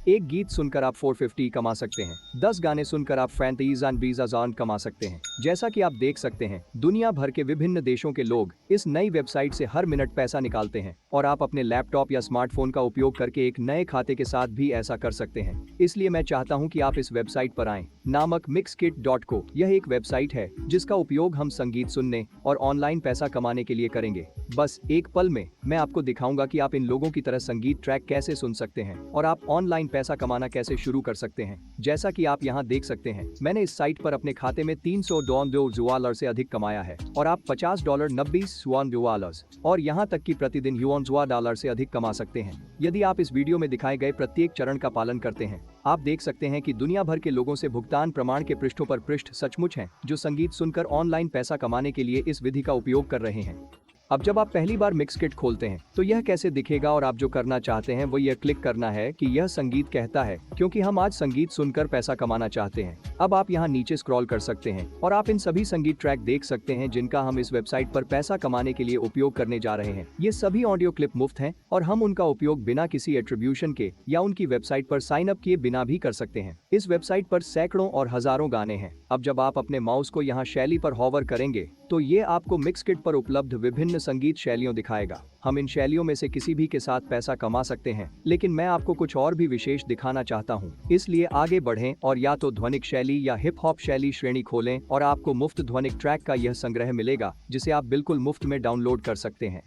एक गीत सुनकर आप 450 कमा सकते हैं। 10 गाने सुनकर आप फैंटीज़ कमा सकते हैं। जैसा कि आप देख सकते हैं, दुनिया भर के विभिन्न देशों के लोग इस नई वेबसाइट से हर मिनट पैसा निकालते हैं और आप अपने लैपटॉप या स्मार्टफोन का उपयोग करके एक नए खाते के साथ भी ऐसा कर सकते हैं। इसलिए मैं चाहता हूं कि आप इस वेबसाइट पर आएं, नामक mixkit.co। यह एक वेबसाइट है जिसका उपयोग हम संगीत सुनने और ऑनलाइन पैसा कमाने के लिए करेंगे। बस एक पल में मैं आपको दिखाऊंगा कि आप इन लोगों की तरह संगीत ट्रैक कैसे सुन सकते हैं और आप ऑनलाइन पैसा कमाना कैसे शुरू कर सकते हैं। जैसा कि आप यहाँ देख सकते हैं, मैंने इस साइट पर अपने खाते में $300 से अधिक कमाया है और आप $50 $90 और यहाँ तक कि प्रतिदिन $1 से अधिक कमा सकते हैं। यदि आप इस वीडियो में दिखाए गए प्रत्येक चरण का पालन करते हैं, आप देख सकते हैं कि दुनिया भर के लोगों से भुगतान प्रमाण के पृष्ठों पर पृष्ठ सचमुच हैं जो संगीत सुनकर ऑनलाइन पैसा कमाने के लिए इस विधि का उपयोग कर रहे हैं। अब जब आप पहली बार मिक्सकिट खोलते हैं तो यह कैसे दिखेगा और आप जो करना चाहते हैं वो यह क्लिक करना है कि यह संगीत कहता है, क्योंकि हम आज संगीत सुनकर पैसा कमाना चाहते हैं। अब आप यहाँ नीचे स्क्रॉल कर सकते हैं और आप इन सभी संगीत ट्रैक देख सकते हैं जिनका हम इस वेबसाइट पर पैसा कमाने के लिए उपयोग करने जा रहे हैं। ये सभी ऑडियो क्लिप मुफ्त हैं और हम उनका उपयोग बिना किसी एट्रीब्यूशन के या उनकी वेबसाइट पर साइन अप किए बिना भी कर सकते हैं। इस वेबसाइट पर सैकड़ों और हजारों गाने हैं। अब जब आप अपने माउस को यहाँ शैली पर हॉवर करेंगे तो ये आपको मिक्सकिट पर उपलब्ध विभिन्न संगीत शैलियों दिखाएगा। हम इन शैलियों में से किसी भी के साथ पैसा कमा सकते हैं, लेकिन मैं आपको कुछ और भी विशेष दिखाना चाहता हूँ। इसलिए आगे बढ़ें और या तो ध्वनिक शैली या हिप हॉप शैली श्रेणी खोलें और आपको मुफ्त ध्वनिक ट्रैक का यह संग्रह मिलेगा जिसे आप बिल्कुल मुफ्त में डाउनलोड कर सकते हैं।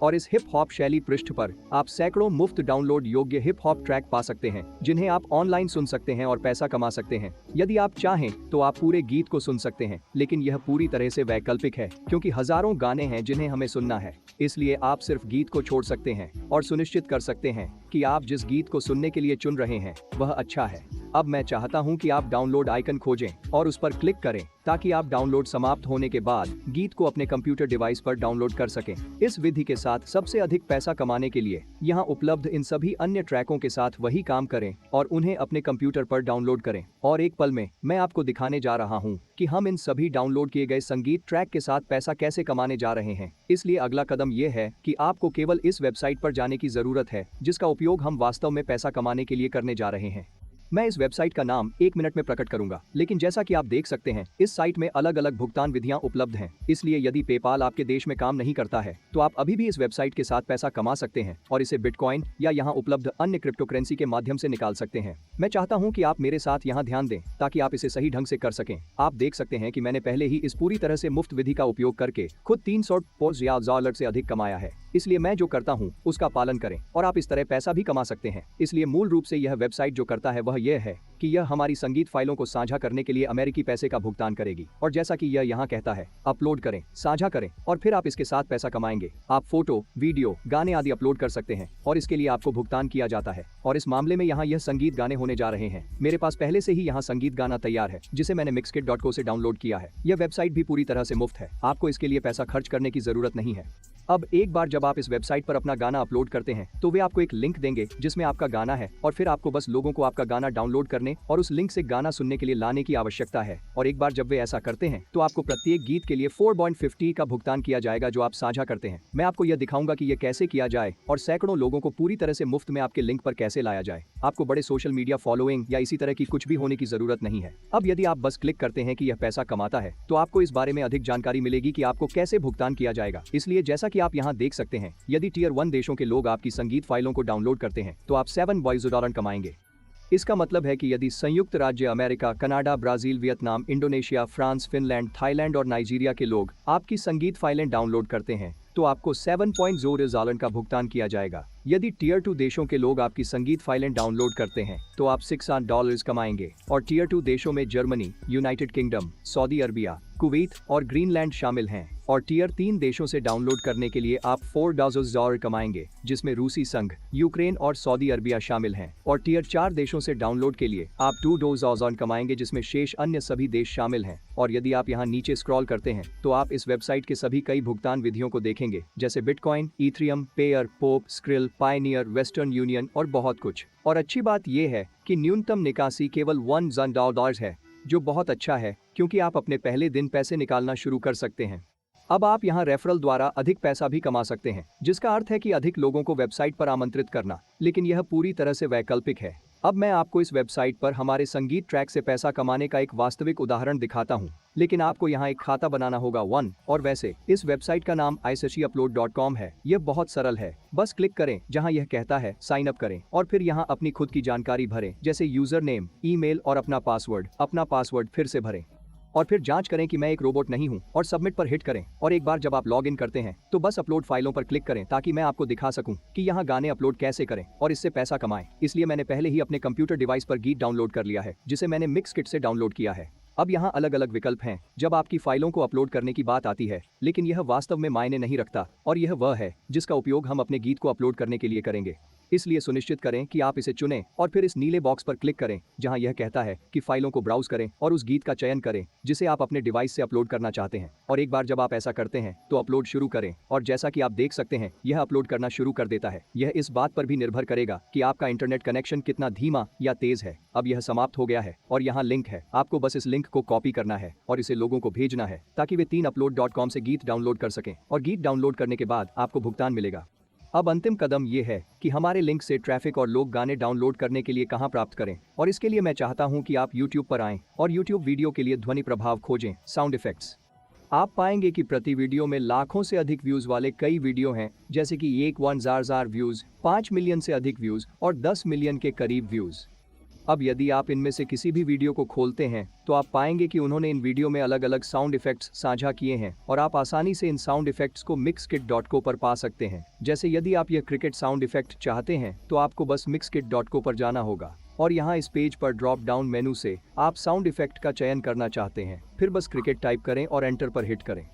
और इस हिप हॉप शैली पृष्ठ पर आप सैकड़ों मुफ्त डाउनलोड योग्य हिप हॉप ट्रैक पा सकते हैं जिन्हें आप ऑनलाइन सुन सकते हैं और पैसा कमा सकते हैं। यदि आप चाहें तो आप पूरे गीत को सुन सकते हैं, लेकिन यह पूरी तरह से वैकल्पिक है क्योंकि हजारों गाने हैं जिन्हें हमें सुनना है। इसलिए आप सिर्फ गीत को छोड़ सकते हैं और सुनिश्चित कर सकते हैं कि आप जिस गीत को सुनने के लिए चुन रहे हैं वह अच्छा है। अब मैं चाहता हूं कि आप डाउनलोड आइकन खोजें और उस पर क्लिक करें ताकि आप डाउनलोड समाप्त होने के बाद गीत को अपने कंप्यूटर डिवाइस पर डाउनलोड कर सकें। इस विधि के साथ सबसे अधिक पैसा कमाने के लिए यहाँ उपलब्ध इन सभी अन्य ट्रैकों के साथ वही काम करें और उन्हें अपने कंप्यूटर पर डाउनलोड करें। और एक पल में मैं आपको दिखाने जा रहा हूँ कि हम इन सभी डाउनलोड किए गए संगीत ट्रैक के साथ पैसा कैसे कमाने जा रहे हैं। इसलिए अगला कदम ये है कि आपको केवल इस वेबसाइट पर जाने की जरूरत है जिसका उपयोग हम वास्तव में पैसा कमाने के लिए करने जा रहे हैं। मैं इस वेबसाइट का नाम 1 मिनट में प्रकट करूंगा, लेकिन जैसा कि आप देख सकते हैं इस साइट में अलग अलग भुगतान विधियां उपलब्ध हैं। इसलिए यदि पेपाल आपके देश में काम नहीं करता है तो आप अभी भी इस वेबसाइट के साथ पैसा कमा सकते हैं और इसे बिटकॉइन या यहाँ उपलब्ध अन्य क्रिप्टो करेंसी के माध्यम से निकाल सकते हैं। मैं चाहता हूँ कि आप मेरे साथ यहाँ ध्यान दें ताकि आप इसे सही ढंग से कर सकें। आप देख सकते हैं कि मैंने पहले ही इस पूरी तरह से मुफ्त विधि का उपयोग करके खुद $300 से अधिक कमाया है। इसलिए मैं जो करता हूँ उसका पालन करें और आप इस तरह पैसा भी कमा सकते हैं। इसलिए मूल रूप से यह वेबसाइट जो करता है वह यह है कि यह हमारी संगीत फाइलों को साझा करने के लिए अमेरिकी पैसे का भुगतान करेगी और जैसा कि यह यहाँ कहता है, अपलोड करें, साझा करें और फिर आप इसके साथ पैसा कमाएंगे। आप फोटो, वीडियो, गाने आदि अपलोड कर सकते हैं और इसके लिए आपको भुगतान किया जाता है। और इस मामले में यहाँ यह संगीत गाने होने जा रहे हैं। मेरे पास पहले से ही यहाँ संगीत गाना तैयार है जिसे मैंने mixkit.co से डाउनलोड किया है। यह वेबसाइट भी पूरी तरह से मुफ्त है, आपको इसके लिए पैसा खर्च करने की जरूरत नहीं है। अब एक बार जब आप इस वेबसाइट पर अपना गाना अपलोड करते हैं तो वे आपको एक लिंक देंगे जिसमें आपका गाना है और फिर आपको बस लोगों को आपका गाना डाउनलोड करने और उस लिंक से गाना सुनने के लिए लाने की आवश्यकता है। और एक बार जब वे ऐसा करते हैं तो आपको प्रत्येक गीत के लिए 4.50 का भुगतान किया जाएगा जो आप साझा करते हैं। मैं आपको यह दिखाऊंगा कि यह कैसे किया जाए और सैकड़ों लोगों को पूरी तरह से मुफ्त में आपके लिंक पर कैसे लाया जाए। आपको बड़े सोशल मीडिया फॉलोइंग या इसी तरह की कुछ भी होने की जरूरत नहीं है। अब यदि आप बस क्लिक करते हैं कि यह पैसा कमाता है तो आपको इस बारे में अधिक जानकारी मिलेगी कि आपको कैसे भुगतान किया जाएगा। इसलिए जैसा कि आप यहाँ देख सकते हैं, यदि टियर 1 देशों के लोग आपकी संगीत फाइलों को डाउनलोड करते हैं तो आप $7 कमाएंगे। इसका मतलब है कि यदि संयुक्त राज्य America, Canada, Brazil, Vietnam, Indonesia, France, Finland, Thailand और नाइजीरिया के लोग आपकी संगीत फाइलें डाउनलोड करते हैं तो आपको $7.0 का भुगतान किया जाएगा। यदि टियर 2 देशों के लोग आपकी संगीत फाइलें डाउनलोड करते हैं तो आप $6 कमाएंगे। और टियर 2 देशों में Germany, United kingdom, Saudi Arabia, Kuwait और ग्रीनलैंड शामिल हैं। और टियर 3 देशों से डाउनलोड करने के लिए आप $4 कमाएंगे, जिसमें रूसी संघ, यूक्रेन और सऊदी अरबिया शामिल हैं। और टियर 4 देशों से डाउनलोड के लिए आप $2 कमाएंगे, जिसमें शेष अन्य सभी देश शामिल हैं। और यदि आप यहाँ नीचे स्क्रॉल करते हैं तो आप इस वेबसाइट के सभी कई भुगतान विधियों को देखेंगे, जैसे bitcoin, Ethereum, pair, pope, skill, Pioneer, western union और बहुत कुछ। और अच्छी बात यह है कि न्यूनतम निकासी केवल $1 है, जो बहुत अच्छा है क्योंकि आप अपने पहले दिन पैसे निकालना शुरू कर सकते हैं। अब आप यहाँ रेफरल द्वारा अधिक पैसा भी कमा सकते हैं, जिसका अर्थ है कि अधिक लोगों को वेबसाइट पर आमंत्रित करना, लेकिन यह पूरी तरह से वैकल्पिक है। अब मैं आपको इस वेबसाइट पर हमारे संगीत ट्रैक से पैसा कमाने का एक वास्तविक उदाहरण दिखाता हूँ, लेकिन आपको यहाँ एक खाता बनाना होगा और वैसे इस वेबसाइट का नाम iSashiupload.com है। यह बहुत सरल है, बस क्लिक करें जहाँ यह कहता है साइन अप करें और फिर यहाँ अपनी खुद की जानकारी भरें, जैसे यूजर नेम, ईमेल और अपना पासवर्ड फिर से भरें और फिर जांच करें कि मैं एक रोबोट नहीं हूं और सबमिट पर हिट करें। और एक बार जब आप लॉग इन करते हैं तो बस अपलोड फाइलों पर क्लिक करें ताकि मैं आपको दिखा सकूं कि यहाँ गाने अपलोड कैसे करें और इससे पैसा कमाएं। इसलिए मैंने पहले ही अपने कंप्यूटर डिवाइस पर गीत डाउनलोड कर लिया है, जिसे मैंने मिक्सकिट से डाउनलोड किया है। अब यहाँ अलग अलग विकल्प हैं जब आपकी फाइलों को अपलोड करने की बात आती है, लेकिन यह वास्तव में मायने नहीं रखता और यह वह है जिसका उपयोग हम अपने गीत को अपलोड करने के लिए करेंगे। इसलिए सुनिश्चित करें कि आप इसे चुनें और फिर इस नीले बॉक्स पर क्लिक करें जहां यह कहता है कि फाइलों को ब्राउज करें और उस गीत का चयन करें जिसे आप अपने डिवाइस से अपलोड करना चाहते हैं। और एक बार जब आप ऐसा करते हैं तो अपलोड शुरू करें और जैसा कि आप देख सकते हैं यह अपलोड करना शुरू कर देता है। यह इस बात पर भी निर्भर करेगा कि आपका इंटरनेट कनेक्शन कितना धीमा या तेज है। अब यह समाप्त हो गया है और यहाँ लिंक है, आपको बस इस लिंक को कॉपी करना है और इसे लोगों को भेजना है ताकि वे 3upload.com से गीत डाउनलोड कर सकें और गीत डाउनलोड करने के बाद आपको भुगतान मिलेगा। अब अंतिम कदम ये है कि हमारे लिंक से ट्रैफिक और लोग गाने डाउनलोड करने के लिए कहां प्राप्त करें, और इसके लिए मैं चाहता हूं कि आप YouTube पर आएं और YouTube वीडियो के लिए ध्वनि प्रभाव खोजें, साउंड इफेक्ट्स। आप पाएंगे कि प्रति वीडियो में लाखों से अधिक व्यूज वाले कई वीडियो हैं, जैसे कि 1,000 व्यूज, 5 मिलियन से अधिक व्यूज और 10 मिलियन के करीब व्यूज। अब यदि आप इनमें से किसी भी वीडियो को खोलते हैं तो आप पाएंगे कि उन्होंने इन वीडियो में अलग अलग साउंड इफेक्ट्स साझा किए हैं और आप आसानी से इन साउंड इफेक्ट्स को Mixkit.co पर पा सकते हैं। जैसे यदि आप यह क्रिकेट साउंड इफेक्ट चाहते हैं तो आपको बस Mixkit.co पर जाना होगा और यहाँ इस पेज पर ड्रॉप डाउन मेनू से आप साउंड इफेक्ट का चयन करना चाहते हैं, फिर बस क्रिकेट टाइप करें और एंटर पर हिट करें।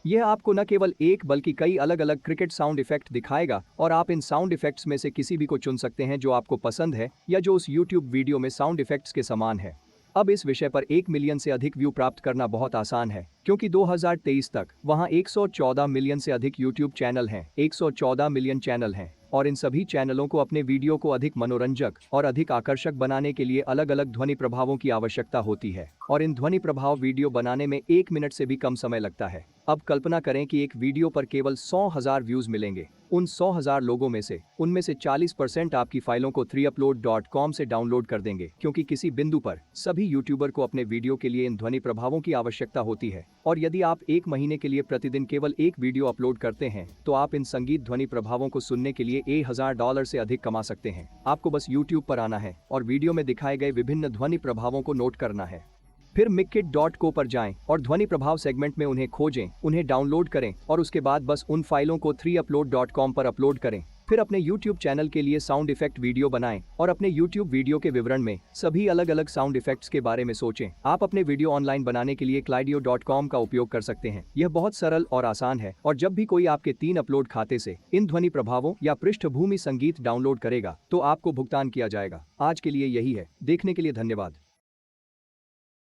यह आपको न केवल एक बल्कि कई अलग अलग क्रिकेट साउंड इफेक्ट दिखाएगा और आप इन साउंड इफेक्ट्स में से किसी भी को चुन सकते हैं जो आपको पसंद है या जो उस YouTube वीडियो में साउंड इफेक्ट्स के समान है। अब इस विषय पर 1 मिलियन से अधिक व्यू प्राप्त करना बहुत आसान है, क्योंकि 2023 तक वहां 114 मिलियन से अधिक YouTube चैनल हैं, 114 मिलियन चैनल हैं और इन सभी चैनलों को अपने वीडियो को अधिक मनोरंजक और अधिक आकर्षक बनाने के लिए अलग अलग ध्वनि प्रभावों की आवश्यकता होती है और इन ध्वनि प्रभाव वीडियो बनाने में 1 मिनट से भी कम समय लगता है। अब कल्पना करें कि एक वीडियो पर केवल 100,000 व्यूज मिलेंगे। उन 100,000 लोगों में से उनमें से 40% आपकी फाइलों को 3upload.com से डाउनलोड कर देंगे, क्योंकि किसी बिंदु पर सभी यूट्यूबर को अपने वीडियो के लिए इन ध्वनि प्रभावों की आवश्यकता होती है। और यदि आप एक महीने के लिए प्रतिदिन केवल एक वीडियो अपलोड करते हैं तो आप इन संगीत ध्वनि प्रभावों को सुनने के लिए $1,000 से अधिक कमा सकते हैं। आपको बस YouTube पर आना है और वीडियो में दिखाए गए विभिन्न ध्वनि प्रभावों को नोट करना है, फिर Mixkit.co पर जाएं और ध्वनि प्रभाव सेगमेंट में उन्हें खोजें, उन्हें डाउनलोड करें और उसके बाद बस उन फाइलों को 3upload.com पर अपलोड करें। फिर अपने YouTube चैनल के लिए साउंड इफेक्ट वीडियो बनाएं और अपने YouTube वीडियो के विवरण में सभी अलग अलग साउंड इफेक्ट्स के बारे में सोचें। आप अपने वीडियो ऑनलाइन बनाने के लिए Slido.com का उपयोग कर सकते हैं। यह बहुत सरल और आसान है और जब भी कोई आपके 3upload खाते से इन ध्वनि प्रभावों या पृष्ठभूमि संगीत डाउनलोड करेगा तो आपको भुगतान किया जाएगा। आज के लिए यही है। देखने के लिए धन्यवाद।